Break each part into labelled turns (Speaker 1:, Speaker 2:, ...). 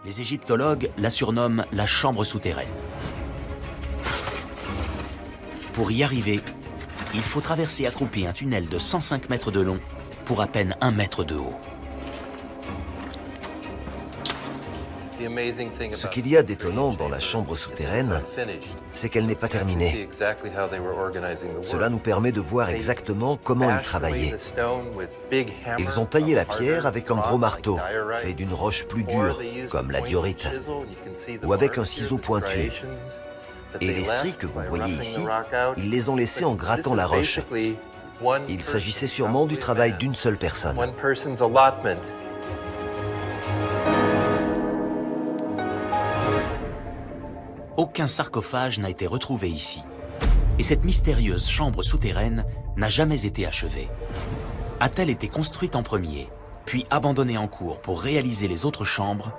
Speaker 1: Les égyptologues la surnomment la chambre souterraine. Pour y arriver, il faut traverser accroupi un tunnel de 105 mètres de long pour à peine 1 mètre de haut.
Speaker 2: Ce qu'il y a d'étonnant dans la chambre souterraine, c'est qu'elle n'est pas terminée. Cela nous permet de voir exactement comment ils travaillaient. Ils ont taillé la pierre avec un gros marteau, fait d'une roche plus dure, comme la diorite, ou avec un ciseau pointu. Et les stries que vous voyez ici, ils les ont laissés en grattant la roche. Il s'agissait sûrement du travail d'une seule personne.
Speaker 1: Aucun sarcophage n'a été retrouvé ici. Et cette mystérieuse chambre souterraine n'a jamais été achevée. A-t-elle été construite en premier, puis abandonnée en cours pour réaliser les autres chambres,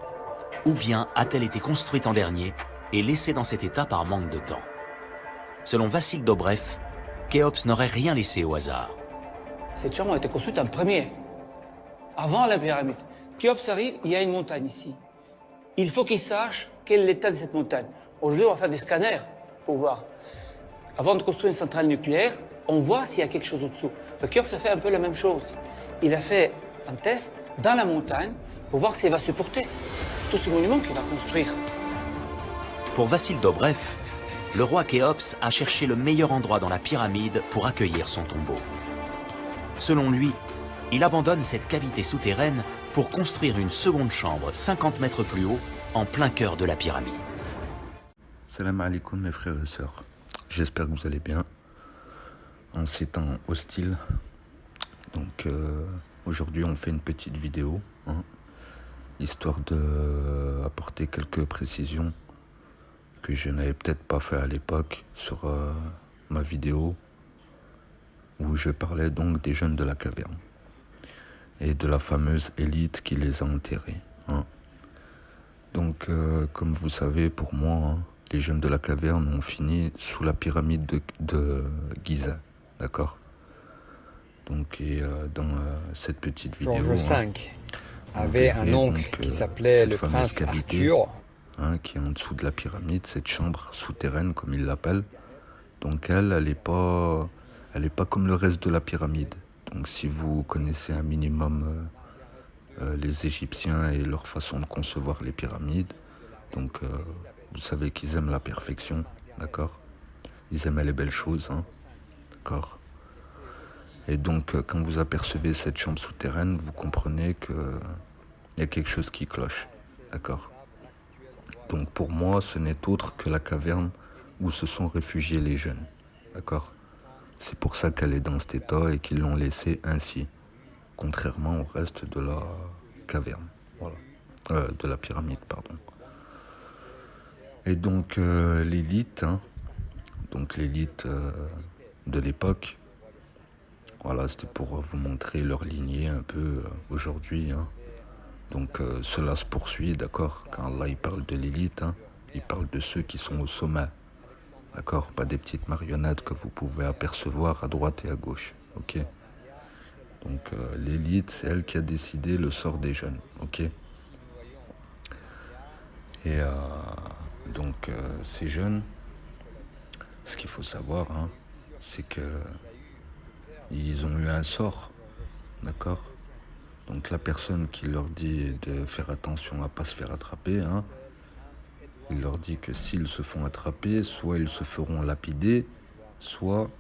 Speaker 1: ou bien a-t-elle été construite en dernier et laissée dans cet état par manque de temps? Selon Vassil Dobrev, Khéops n'aurait rien laissé au hasard.
Speaker 3: Cette chambre a été construite en premier, avant la pyramide. Khéops arrive, il y a une montagne ici. Il faut qu'il sache quel est l'état de cette montagne. Aujourd'hui, on va faire des scanners pour voir. Avant de construire une centrale nucléaire, on voit s'il y a quelque chose au-dessous. Le Khéops a fait un peu la même chose. Il a fait un test dans la montagne pour voir s'il va supporter tout ce monument qu'il va construire.
Speaker 1: Pour Vassil Dobrev, le roi Khéops a cherché le meilleur endroit dans la pyramide pour accueillir son tombeau. Selon lui, il abandonne cette cavité souterraine pour construire une seconde chambre 50 mètres plus haut, en plein cœur de la pyramide.
Speaker 4: Salam alaikum mes frères et sœurs, j'espère que vous allez bien en ces temps hostiles. Donc aujourd'hui on fait une petite vidéo, histoire d'apporter quelques précisions que je n'avais peut-être pas fait à l'époque sur ma vidéo où je parlais donc des jeunes de la caverne et de la fameuse élite qui les a enterrés. Donc comme vous savez, pour moi, les jeunes de la caverne ont fini sous la pyramide de Gizeh, d'accord? Donc dans cette petite vidéo,
Speaker 5: Georges V avait un oncle qui s'appelait le prince Arthur,
Speaker 4: qui est en dessous de la pyramide, cette chambre souterraine comme ils l'appellent. Donc elle n'est pas comme le reste de la pyramide. Donc si vous connaissez un minimum les Égyptiens et leur façon de concevoir les pyramides, donc vous savez qu'ils aiment la perfection, d'accord? Ils aimaient les belles choses, d'accord? Et donc quand vous apercevez cette chambre souterraine, vous comprenez qu'il y a quelque chose qui cloche, d'accord? Donc pour moi, ce n'est autre que la caverne où se sont réfugiés les jeunes, d'accord? C'est pour ça qu'elle est dans cet état et qu'ils l'ont laissée ainsi, contrairement au reste de la caverne, voilà. De la pyramide, pardon. Et donc l'élite, donc l'élite de l'époque, voilà, c'était pour vous montrer leur lignée un peu aujourd'hui. Donc cela se poursuit, d'accord? Quand Allah il parle de l'élite, il parle de ceux qui sont au sommet, d'accord? Pas des petites marionnettes que vous pouvez apercevoir à droite et à gauche, ok? Donc l'élite, c'est elle qui a décidé le sort des jeunes, ok? Et donc ces jeunes, ce qu'il faut savoir, c'est que ils ont eu un sort, d'accord? Donc la personne qui leur dit de faire attention à ne pas se faire attraper, il leur dit que s'ils se font attraper, soit ils se feront lapider, soit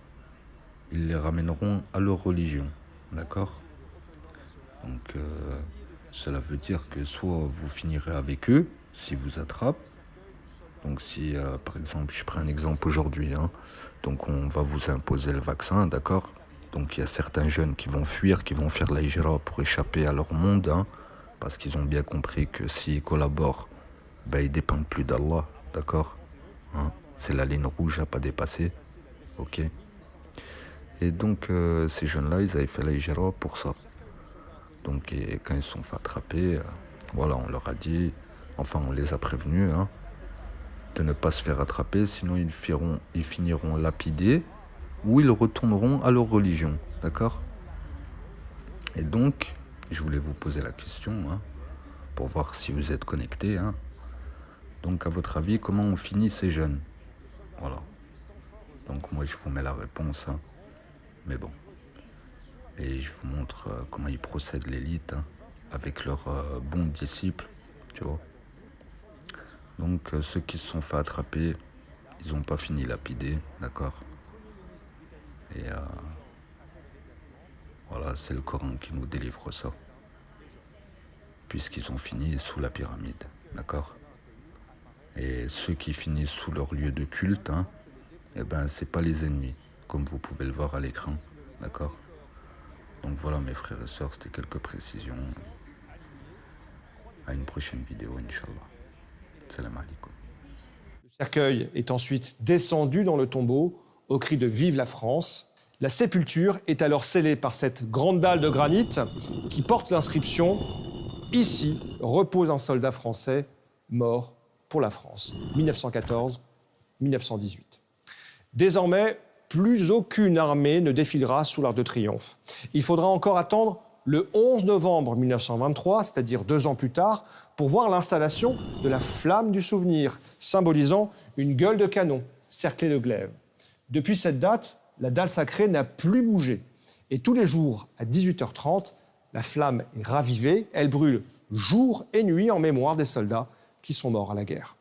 Speaker 4: ils les ramèneront à leur religion, d'accord? Donc cela veut dire que soit vous finirez avec eux, s'ils vous attrapent. Donc si par exemple, je prends un exemple aujourd'hui, donc on va vous imposer le vaccin, d'accord? Donc il y a certains jeunes qui vont fuir, qui vont faire la hijra pour échapper à leur monde, parce qu'ils ont bien compris que s'ils collaborent, ils dépendent plus d'Allah, d'accord? C'est la ligne rouge à pas dépasser, ok? Et donc ces jeunes-là, ils avaient fait la hijra pour ça. Donc et quand ils se sont fait attraper, voilà, on leur a dit, enfin on les a prévenus, de ne pas se faire attraper, sinon ils finiront lapidés, ou ils retourneront à leur religion, d'accord? Et donc, je voulais vous poser la question, pour voir si vous êtes connectés. Hein. Donc, à votre avis, comment on finit ces jeunes? Voilà. Donc, moi, je vous mets la réponse. Hein. Mais bon. Et je vous montre comment ils procèdent l'élite, hein, avec leurs bons disciples, tu vois. Donc, ceux qui se sont fait attraper, ils n'ont pas fini lapidés, d'accord. Et voilà, c'est le Coran qui nous délivre ça. Puisqu'ils ont fini sous la pyramide, d'accord. Et ceux qui finissent sous leur lieu de culte, hein, eh ben, c'est pas les ennemis, comme vous pouvez le voir à l'écran, d'accord. Donc voilà, mes frères et sœurs, c'était quelques précisions. À une prochaine vidéo, Inch'Allah. Salam alaikum.
Speaker 6: Le cercueil est ensuite descendu dans le tombeau au cri de « Vive la France ». La sépulture est alors scellée par cette grande dalle de granit qui porte l'inscription « Ici repose un soldat français mort pour la France ». 1914-1918. Désormais, plus aucune armée ne défilera sous l'Arc de Triomphe. Il faudra encore attendre le 11 novembre 1923, c'est-à-dire 2 ans plus tard, pour voir l'installation de la flamme du souvenir, symbolisant une gueule de canon cerclée de glaives. Depuis cette date, la dalle sacrée n'a plus bougé. Et tous les jours, à 18h30, la flamme est ravivée. Elle brûle jour et nuit en mémoire des soldats qui sont morts à la guerre.